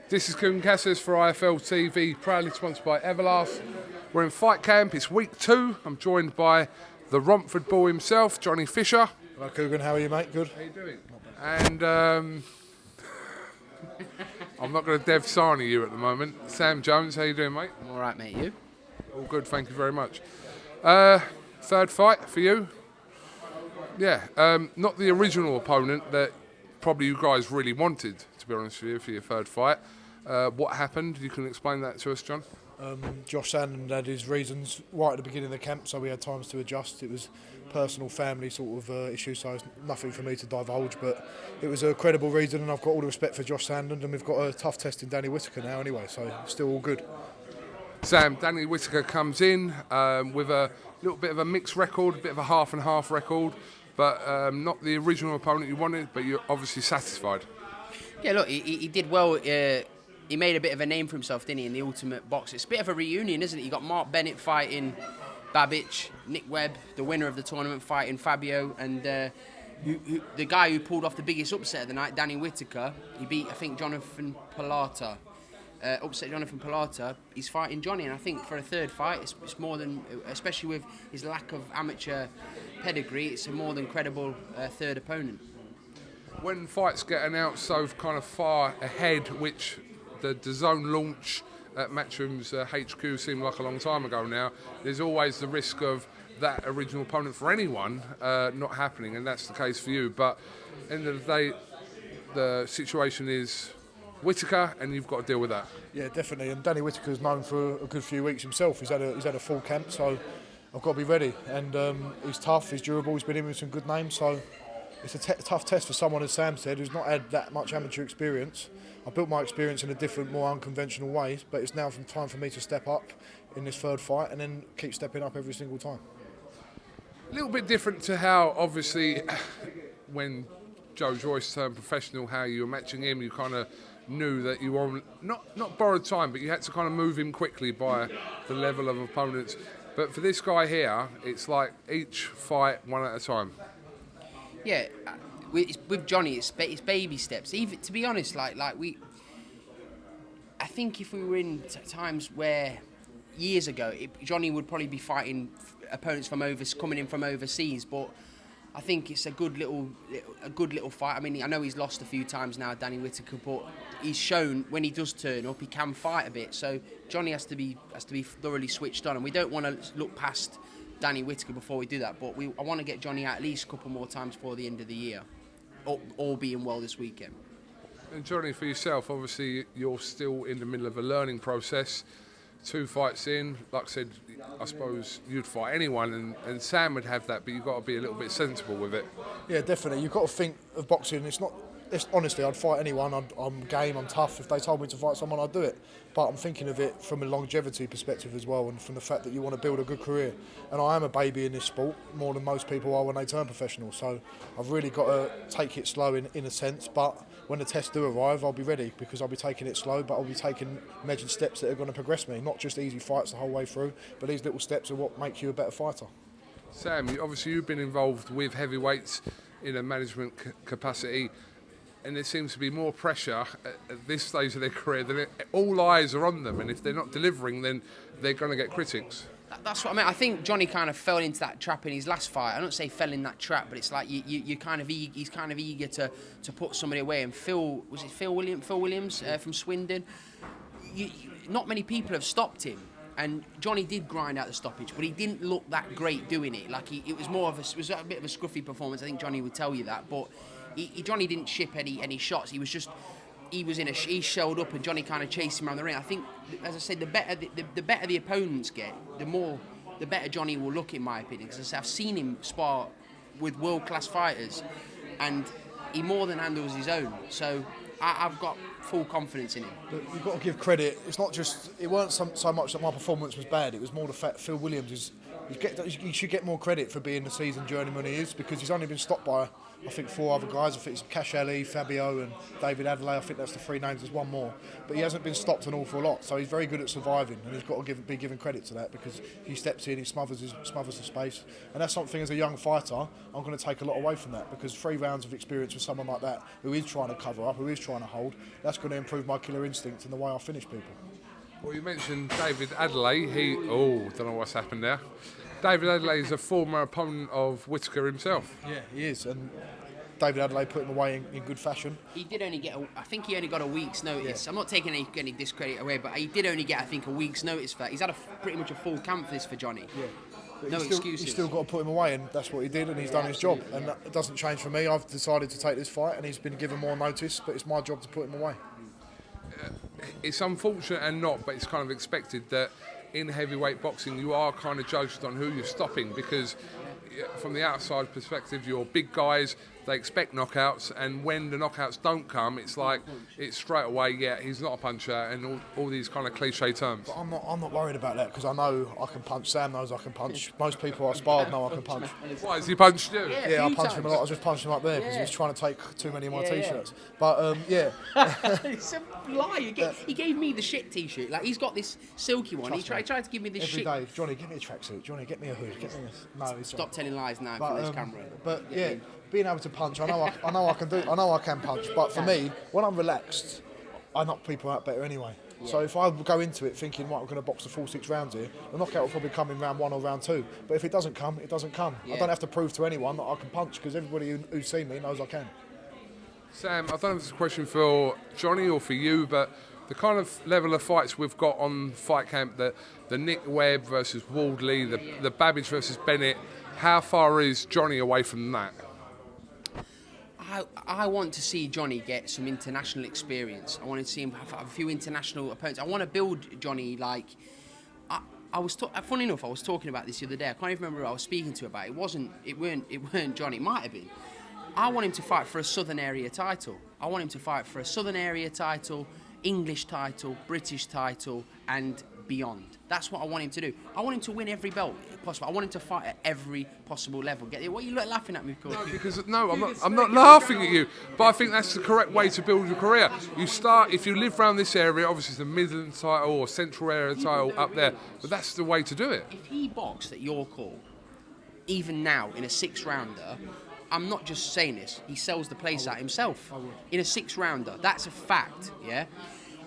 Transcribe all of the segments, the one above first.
This is KUGAN CASSIUS for IFL TV, proudly sponsored by Everlast. We're in fight camp, it's week 2. I'm joined by the Romford bull himself, Johnny Fisher. Hello KUGAN, how are you, mate? Good. How you doing? And I'm not going to Dev Sarni you at the moment. Sam Jones, how you doing, mate? I'm all right, mate. You? All good, thank you very much. Third fight for you. Yeah, not the original opponent that probably you guys really wanted, to be honest with you, for your third fight. What happened? You can explain that to us, John? Josh Sandon had his reasons right at the beginning of the camp, so we had times to adjust. It was personal, family sort of issue, so it's nothing for me to divulge, but it was a credible reason, and I've got all the respect for Josh Sandon, and we've got a tough test in Danny Whitaker now anyway, so still all good. Sam, Danny Whitaker comes in with a little bit of a mixed record, a bit of a half and half record, but not the original opponent you wanted, but you're obviously satisfied. Yeah, look, he did well. He made a bit of a name for himself, didn't he, in the Ultimate Box? It's a bit of a reunion, isn't it? You got Mark Bennett fighting Babic, Nick Webb, the winner of the tournament, fighting Fabio, and the guy who pulled off the biggest upset of the night, Danny Whitaker. He beat, I think, Jonathan Pilata. Upset Jonathan Pilata. He's fighting Johnny, and I think for a third fight, it's more than, especially with his lack of amateur pedigree, it's a more than credible third opponent. When fights get announced so kind of far ahead, which the DAZN launch at Matchroom's HQ seemed like a long time ago now, there's always the risk of that original opponent for anyone not happening, and that's the case for you. But at the end of the day, the situation is Whitaker, and you've got to deal with that. Yeah, definitely. And Danny Whitaker's known for a good few weeks himself. He's had a full camp, so I've got to be ready. And he's tough, he's durable, he's been in with some good names, so it's a tough test for someone, as Sam said, who's not had that much amateur experience. I built my experience in a different, more unconventional way, but it's now time for me to step up in this third fight and then keep stepping up every single time. A little bit different to how, obviously, when Joe Joyce turned professional, how you were matching him, you kind of knew that you were not borrowed time, but you had to kind of move him quickly by the level of opponents. But for this guy here, it's like each fight one at a time. Yeah, with Johnny, it's baby steps. Even to be honest, I think if we were in times where years ago, Johnny would probably be fighting opponents coming in from overseas. But I think it's a good little fight. I mean, I know he's lost a few times now, Danny Whitaker, but he's shown when he does turn up, he can fight a bit. So Johnny has to be thoroughly switched on, and we don't want to look past Danny Whitaker before we do that. But I want to get Johnny out at least a couple more times before the end of the year, all being well this weekend. And Johnny, for yourself, obviously you're still in the middle of a learning process. 2 fights in, like I said, I suppose you'd fight anyone, and Sam would have that, but you've got to be a little bit sensible with it. Yeah, definitely. You've got to think of boxing. Honestly, I'd fight anyone. I'm game, I'm tough. If they told me to fight someone, I'd do it. But I'm thinking of it from a longevity perspective as well, and from the fact that you want to build a good career. And I am a baby in this sport, more than most people are when they turn professional. So I've really got to take it slow in a sense. But when the tests do arrive, I'll be ready, because I'll be taking it slow, but I'll be taking measured steps that are going to progress me. Not just easy fights the whole way through, but these little steps are what make you a better fighter. Sam, obviously you've been involved with heavyweights in a management capacity, and there seems to be more pressure at this stage of their career than all eyes are on them, and if they're not delivering, then they're going to get critics. That's what I mean. I think Johnny kind of fell into that trap in his last fight. I don't say fell in that trap, but it's like he's kind of eager to put somebody away. And Phil Williams from Swindon. Not many people have stopped him, and Johnny did grind out the stoppage, but he didn't look that great doing it. Like it was more of it was a bit of a scruffy performance. I think Johnny would tell you that, but Johnny didn't ship any shots. He showed up, and Johnny kind of chased him around the ring. I think, as I said, the better the opponents get, the better Johnny will look, in my opinion. Because I've seen him spar with world-class fighters, and he more than handles his own. So I've got full confidence in him. But you've got to give credit. It's not just. It weren't so much that my performance was bad. It was more the fact Phil Williams is. You should get more credit for being the seasoned journeyman he is, because he's only been stopped by I think 4 other guys. I think it's Cash Fabio and David Adelaide. I think that's the 3 names. There's one more, but he hasn't been stopped an awful lot. So he's very good at surviving, and he's got to be given credit to that because he steps in, he smothers the space, and that's something as a young fighter I'm going to take a lot away from that because 3 rounds of experience with someone like that who is trying to cover up, who is trying to hold, that's going to improve my killer instinct and the way I finish people. Well, you mentioned David Adelaide. Don't know what's happened there. David Adelaide is a former opponent of Whittaker himself. Yeah, he is, and David Adelaide put him away in good fashion. He did only get, I think he only got a week's notice. Yeah. I'm not taking any discredit away, but he did only get, I think, a week's notice for that. He's had pretty much a full camp for this for Johnny. Yeah. But no excuses. He's still got to put him away, and that's what he did, and he's done his job. And that doesn't change for me. I've decided to take this fight, and he's been given more notice, but it's my job to put him away. It's unfortunate and not, but it's kind of expected that in heavyweight boxing you are kind of judged on who you're stopping because from the outside perspective you're big guys, they expect knockouts, and when the knockouts don't come it's like it's straight away he's not a puncher and all these kind of cliche terms. But I'm not worried about that because I know I can punch. Sam knows I can punch. Most people I sparred know I can punch. Why, has he punched you? Yeah, I punched him a lot. I just punched him up there because he was trying to take too many of my t-shirts. But it's a lie. He gave me the shit t-shirt. Like he's got this silky one. He tried to give me this shit. Every day, Johnny, give me a tracksuit. Johnny, get me a hood. No, stop telling lies now for this camera. But being able to punch, I know I can punch. But for me, when I'm relaxed, I knock people out better anyway. Yeah. So if I go into it thinking, right, I'm going to box the full 6 rounds here, the knockout will probably come in round 1 or round 2. But if it doesn't come, it doesn't come. Yeah. I don't have to prove to anyone that I can punch because everybody who's seen me knows I can. Sam, I don't know if it's a question for Johnny or for you, but the kind of level of fights we've got on Fight Camp, the Nick Webb versus Wardley, the Babbage versus Bennett, how far is Johnny away from that? I want to see Johnny get some international experience. I want to see him have a few international opponents. I want to build Johnny like... funny enough, I was talking about this the other day. I can't even remember who I was speaking to about it. It weren't Johnny. It might have been. I want him to fight for a Southern Area title. I want him to fight for a Southern Area title, English title, British title, and beyond. That's what I want him to do. I want him to win every belt possible. I want him to fight at every possible level. What are you laughing at me for? I'm not laughing at you, but I think that's the correct way to build your career. You start, if you live around this area, obviously it's the Midland title or Central Area title up there, but that's the way to do it. If he boxed at your call, even now in a 6-rounder, I'm not just saying this, he sells the place out himself. In a 6-rounder, that's a fact, yeah?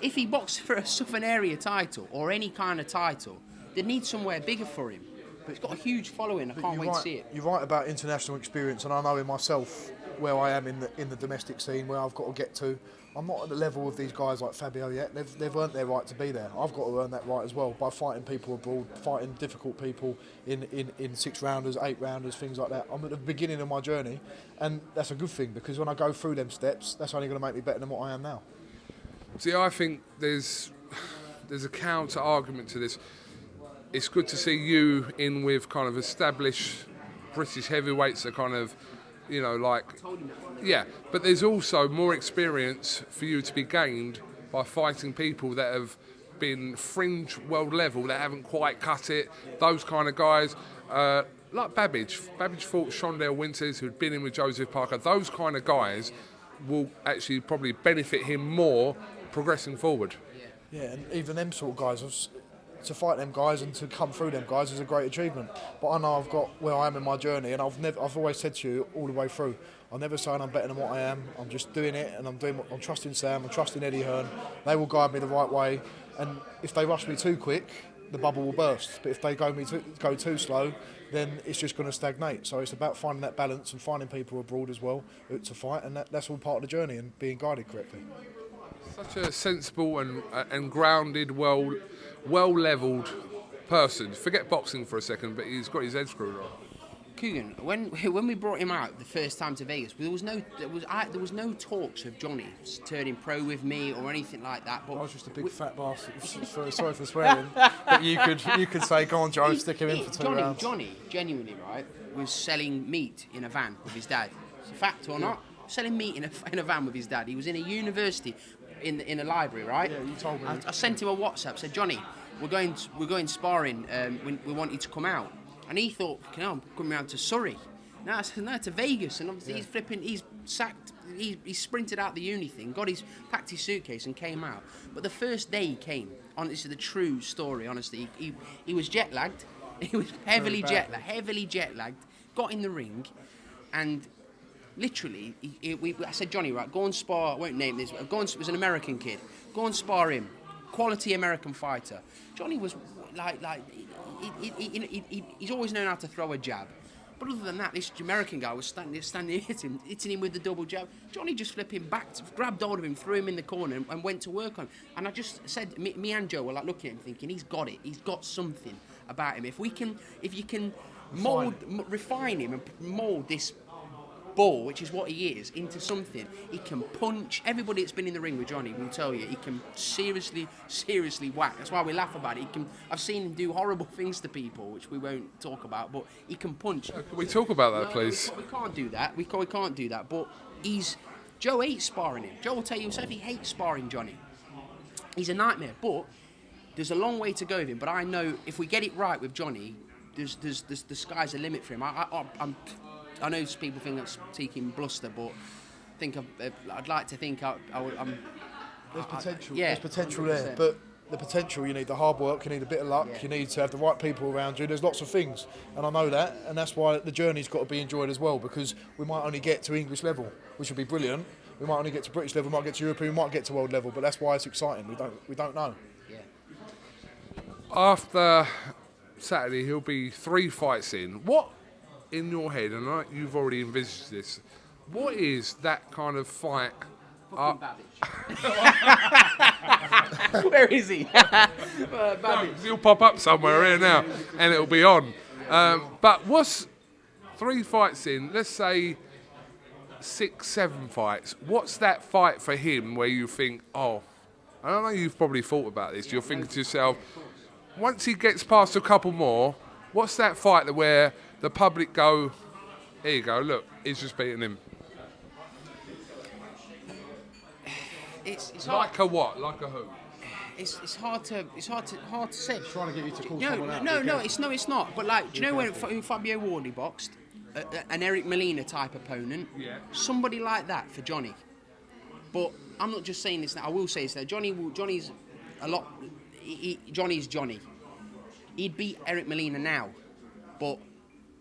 If he boxed for a Southern Area title or any kind of title, they need somewhere bigger for him. But it's got a huge following. I can't wait to see it. You're right about international experience, and I know in myself where I am in the domestic scene, where I've got to get to. I'm not at the level of these guys like Fabio yet. They've earned their right to be there. I've got to earn that right as well by fighting people abroad, fighting difficult people in 6-rounders, 8-rounders, things like that. I'm at the beginning of my journey, and that's a good thing because when I go through them steps, that's only going to make me better than what I am now. See, I think there's a counter argument to this. It's good to see you in with kind of established British heavyweights that kind of, but there's also more experience for you to be gained by fighting people that have been fringe world level, that haven't quite cut it, those kind of guys. Like Babbage. Babbage fought Shondell Winters, who'd been in with Joseph Parker. Those kind of guys will actually probably benefit him more progressing forward. Yeah, and even them sort of guys, to fight them guys and to come through them guys is a great achievement. But I know I've got where I am in my journey, and I've always said to you all the way through, I'm never saying I'm better than what I am. I'm just doing it, and I'm trusting Sam, I'm trusting Eddie Hearn. They will guide me the right way, and if they rush me too quick, the bubble will burst. But if they go too slow, then it's just going to stagnate. So it's about finding that balance and finding people abroad as well to fight, and that's all part of the journey and being guided correctly. Such a sensible and grounded, well-levelled person. Forget boxing for a second, but he's got his head screwed on. KUGAN, when we brought him out the first time to Vegas, there was no talks of Johnny turning pro with me or anything like that. But I was just a big fat bastard. Sorry for swearing, but you could say, "Go on, Joe, stick him in for 2 rounds." Johnny, genuinely, right, was selling meat in a van with his dad. It's a fact or not? Selling meat in a van with his dad. He was in a university, in a library, right? Yeah, you told me. I sent him a WhatsApp. Said, "Johnny, we're going sparring. We want you to come out." And he thought, I'm coming round to Surrey. No, to Vegas, and obviously he's sacked. He sprinted out the uni thing, packed his suitcase and came out. But the first day he came, this is the true story. Honestly, he was jet lagged. He was heavily jet lagged. Got in the ring, and literally, I said, Johnny, right, go and spar. I won't name this. It was an American kid. Go and spar him. Quality American fighter. Johnny was he's always known how to throw a jab. But other than that, this American guy was standing hitting him with the double jab. Johnny just grabbed hold of him, threw him in the corner, and went to work on him. And I just said, me and Joe were like looking at him, thinking he's got it. He's got something about him. If you can refine him and mould this ball, which is what he is, into something, he can punch. Everybody that's been in the ring with Johnny will tell you he can seriously whack. That's why we laugh about it. I've seen him do horrible things to people, which we won't talk about, but he can punch. Can we talk about that, please? We can't do that. We can't do that. But Joe hates sparring him. Joe will tell you himself he hates sparring Johnny. He's a nightmare. But there's a long way to go with him. But I know if we get it right with Johnny, there's the sky's the limit for him. I know people think that's taking bluster, but I'd like to think I'm. There's potential. There's potential there, but the potential, you need the hard work, you need a bit of luck, you need to have the right people around you. There's lots of things, and I know that, and that's why the journey's got to be enjoyed as well, because we might only get to English level, which would be brilliant. We might only get to British level, we might get to European, we might get to world level, but that's why it's exciting. We don't know. Yeah. After Saturday, he'll be 3 fights in. What, in your head, and you've already envisaged this, what is that kind of fight? Where is he? He'll pop up somewhere here now, and it'll be on. But what's 3 fights in? Let's say 6, 7 fights. What's that fight for him where you think, oh, I don't know, you've probably thought about this. You're thinking to yourself, once he gets past a couple more, what's that fight where the public go, here you go, look, he's just beating him. It's like hard. a what? Like a who? It's hard to say. Trying to get you to call No, someone out. no, it's not. But like, do you know when Fabio Wardley boxed an Eric Molina type opponent? Yeah. Somebody like that for Johnny. But I'm not just saying this now. I will say this now. Johnny's a lot. Johnny's Johnny. He'd beat Eric Molina now, but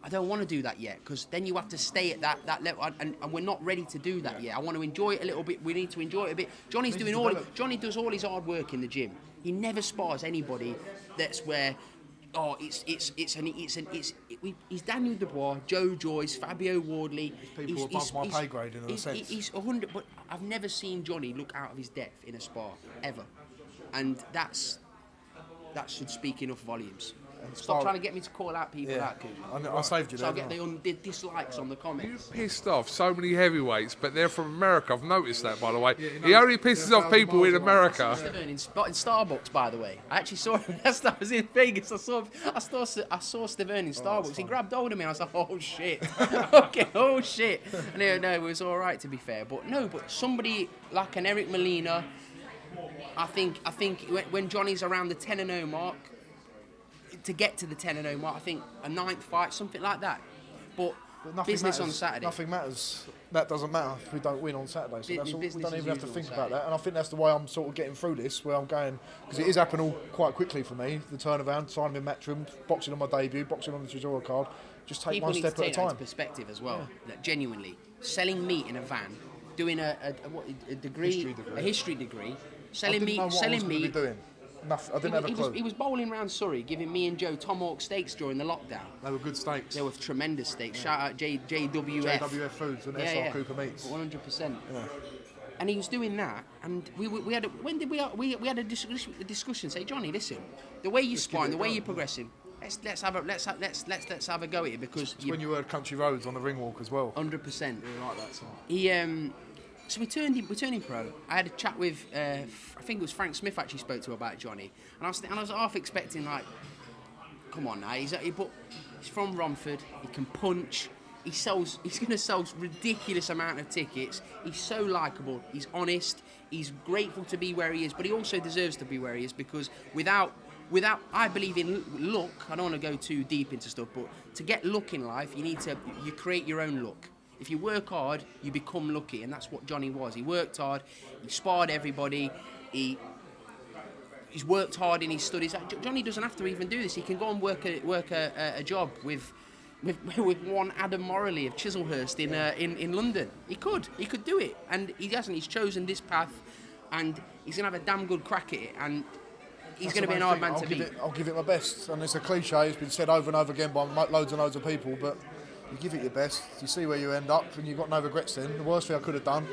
I don't want to do that yet, because then you have to stay at that level, and we're not ready to do that yet. I want to enjoy it a little bit. We need to enjoy it a bit. Johnny does all his hard work in the gym. He never spars anybody that's where, he's Daniel Dubois, Joe Joyce, Fabio Wardley. People above my pay grade in a sense. He's 100, but I've never seen Johnny look out of his depth in a spar ever, and that should speak enough volumes. Stop trying to get me to call out people out, Kugan. I saved you there. So I'll get the dislikes on the comments. You pissed off so many heavyweights, but they're from America. I've noticed that, by the way. He only pisses off people in America. In Starbucks, by the way. I actually saw him last time I was in Vegas. I saw Stavern in Starbucks. He grabbed hold of me and I was like, oh shit. Okay, oh shit. And no, it was all right, to be fair. But somebody like an Eric Molina, I think when Johnny's around the 10-0 mark, to get to the 10-0 mark, I think a 9th fight, something like that. But business on Saturday. Nothing matters. That doesn't matter if we don't win on Saturday. So that's all, we don't even have to think about that. And I think that's the way I'm sort of getting through this, where I'm going, because it is happening all quite quickly for me. The turnaround, signing in Matchroom, boxing on my debut, boxing on the Chisora card. Just take one step at a time. People need to take that into perspective as well. Yeah. That genuinely, selling meat in a van, doing a history degree, selling meat. I didn't have a clue. He was bowling around Surrey, giving me and Joe Tomahawk steaks during the lockdown. They were good steaks. They were tremendous steaks. Shout out JWF. JWF Foods and SR Cooper Meats. 100%. Yeah. And he was doing that, and we had a discussion. Say, Johnny, listen, the way you're sparring, the way you're progressing, let's have a go at it, because it's when you heard Country Roads on the ring walk as well. 100%. Yeah, like that song. So we turned him pro. I had a chat with, I think it was Frank Smith actually spoke to about Johnny, and I was half expecting, like, come on now, he's from Romford, he can punch, he's going to sell ridiculous amount of tickets, he's so likeable, he's honest, he's grateful to be where he is, but he also deserves to be where he is, because without I believe in luck. I don't want to go too deep into stuff, but to get luck in life, you create your own luck. If you work hard, you become lucky, and that's what Johnny was. He worked hard, he sparred everybody, he's worked hard in his studies. Johnny doesn't have to even do this. He can go and work a job with one Adam Morley of Chislehurst in London. He could do it, and he hasn't. He's chosen this path, and he's gonna have a damn good crack at it, and he's going to be an hard man to beat. I'll give it my best, and it's a cliche. It's been said over and over again by loads and loads of people, but you give it your best. You see where you end up, and you've got no regrets then. The worst thing I could have done,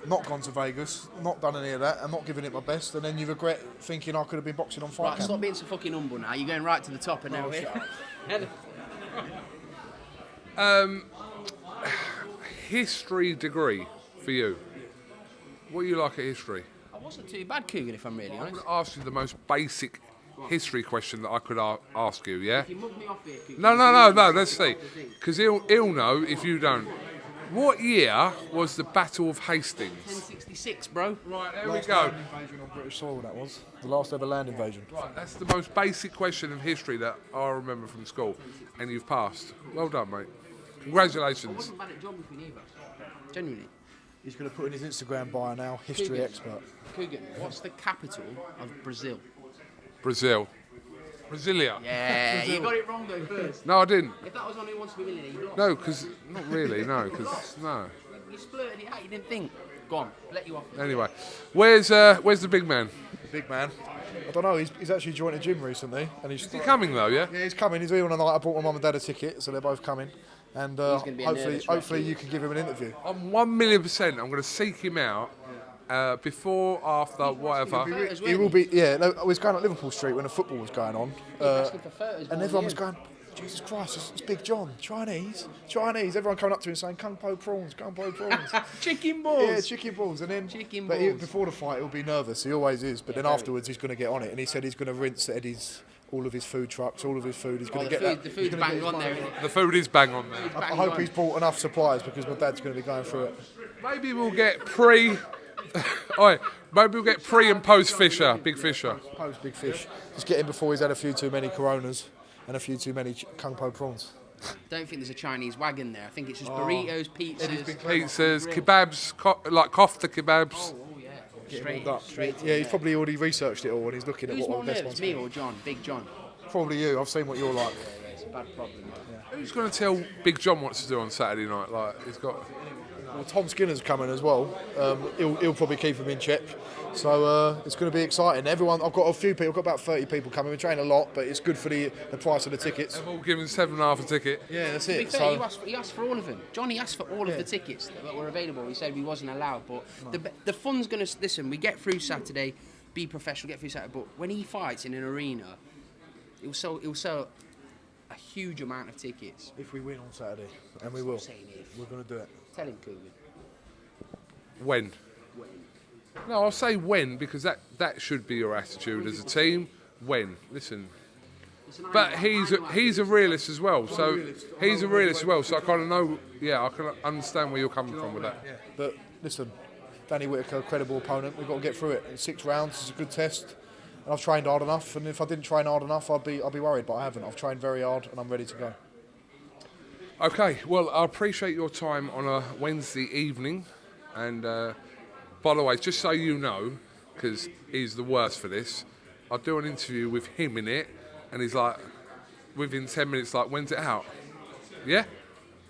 not gone to Vegas, not done any of that, and not giving it my best, and then you regret thinking I could have been boxing on fight. Right, stop being so fucking humble now. You're going right to the top, and now History degree for you. What do you like at history? I wasn't too bad, Kugan, if I'm really I'm honest. going to ask you the most basic history question that I could ask you, yeah? If you mug me off here, Kugan, No, let's see. Because he'll know if you don't. What year was the Battle of Hastings? 1066, bro. Right, there we Last go. land invasion on British soil, that was. The last ever land invasion. Right, that's the most basic question of history that I remember from school. And you've passed. Well done, mate. I Congratulations. wasn't bad at geography neither. Genuinely. He's going to put in his Instagram bio now, history Kugan. expert. Kugan, what's the capital of Brazil? Brazil. Brasilia. Yeah, you got it wrong though first. No, I didn't. If that was on Who Wants to Be a Millionaire, you lost. No, because... Not really, no. Because... No. You splurted it out, you didn't think. Go on, let you off. Anyway. Where's the big man? Big man. I don't know, he's actually joined a gym recently. And he's Is he coming, though, yeah? Yeah, he's coming. He's here on a night. I bought my mum and dad a ticket, so they're both coming. And hopefully you can give him an interview. I'm 1,000,000%. I'm going to seek him out before, after, whatever. He will be, yeah. No, I was going up Liverpool Street when the football was going on. Asking for photos, And everyone was going, Jesus Christ, it's Big John. Chinese. Everyone coming up to him saying, Kung Po prawns. Chicken balls. Yeah, chicken balls. And then Chicken but balls. before the fight, he'll be nervous. He always is. But then afterwards, he's going to get on it. And he said he's going to rinse Eddie's, all of his food trucks, all of his food. He's going to get that. The food's bang on there, isn't it? The food is bang on there. I hope he's bought enough supplies because my dad's going to be going through it. Maybe we'll get pre... Oi, maybe we'll get pre and post Fisher, Big Fisher. Post Big Fish. Just get him before he's had a few too many Coronas and a few too many Kung Po prawns. Don't think there's a Chinese wagon there. I think it's just burritos, pizzas. Pizzas, kebabs, like kofta kebabs. Oh yeah. Get him Straight, all up. straight. Yeah, he's probably already researched it all and he's looking at Who's what more the best nervous, ones me are. or John? Big John. Probably you. I've seen what you're like. It's a bad problem. Who's going to tell Big John what to do on Saturday night? Like he's got. Well, Tom Skinner's coming as well. He'll probably keep him in check. So it's going to be exciting. I've got a few people. I've got about 30 people coming. We train a lot, but it's good for the price of the tickets. They've all given $7.5 a ticket. Yeah, that's To be it. fair, So he asked for all of them. Johnny asked for all of the tickets that were available. He said he wasn't allowed, but the fun's going to... Listen, we get through Saturday, be professional, get through Saturday, but when he fights in an arena, he'll sell a huge amount of tickets. if we win on Saturday, and we will, Saying if. we're going to do it. Tell him, Kugan. When? No, I'll say when because that should be your attitude as a team. When? Listen. But he's a realist as well. So he's a realist as well. So I kind of know. Yeah, I can understand where you're coming from with that. But listen, Danny Whitaker, credible opponent. We've got to get through it. In 6 rounds is a good test. And I've trained hard enough. And if I didn't train hard enough, I'd be worried. But I haven't. I've trained very hard, and I'm ready to go. Okay. Well, I appreciate your time on a Wednesday evening. And by the way, just so you know, because he's the worst for this, I'll do an interview with him in it, and he's like, within 10 minutes, like, when's it out? Yeah?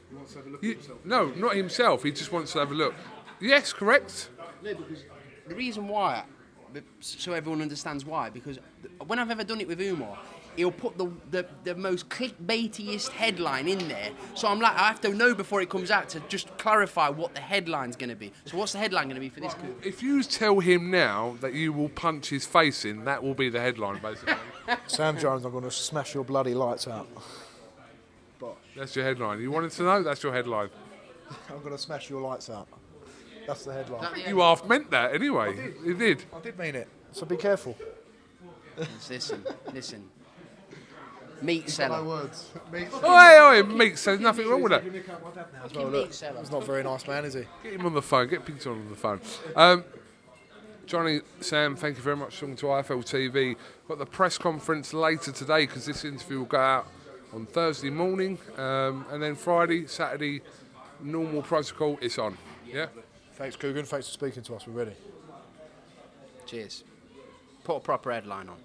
He wants to have a look at himself. No, not himself. He just wants to have a look. Yes, correct. No, because the reason why, so everyone understands why, because when I've ever done it with Umar, he'll put the most clickbaitiest headline in there. So I'm like, I have to know before it comes out to just clarify what the headline's going to be. So what's the headline going to be for this? If you tell him now that you will punch his face in, that will be the headline, basically. Sam Jones, I'm going to smash your bloody lights out. That's your headline. You wanted to know? That's your headline. I'm going to smash your lights out. That's the headline. You half meant that anyway. You did. I did mean it. So be careful. Listen. Meat seller. No words. Oi, meat, there's nothing wrong with that. Well, look, he's not a very nice man, is he? Get him on the phone. Get Peter on the phone. Johnny, Sam, thank you very much for talking to IFL TV. Got the press conference later today because this interview will go out on Thursday morning, and then Friday, Saturday, normal protocol. It's on. Yeah. Thanks, KUGAN. Thanks for speaking to us. We're ready. Cheers. Put a proper headline on.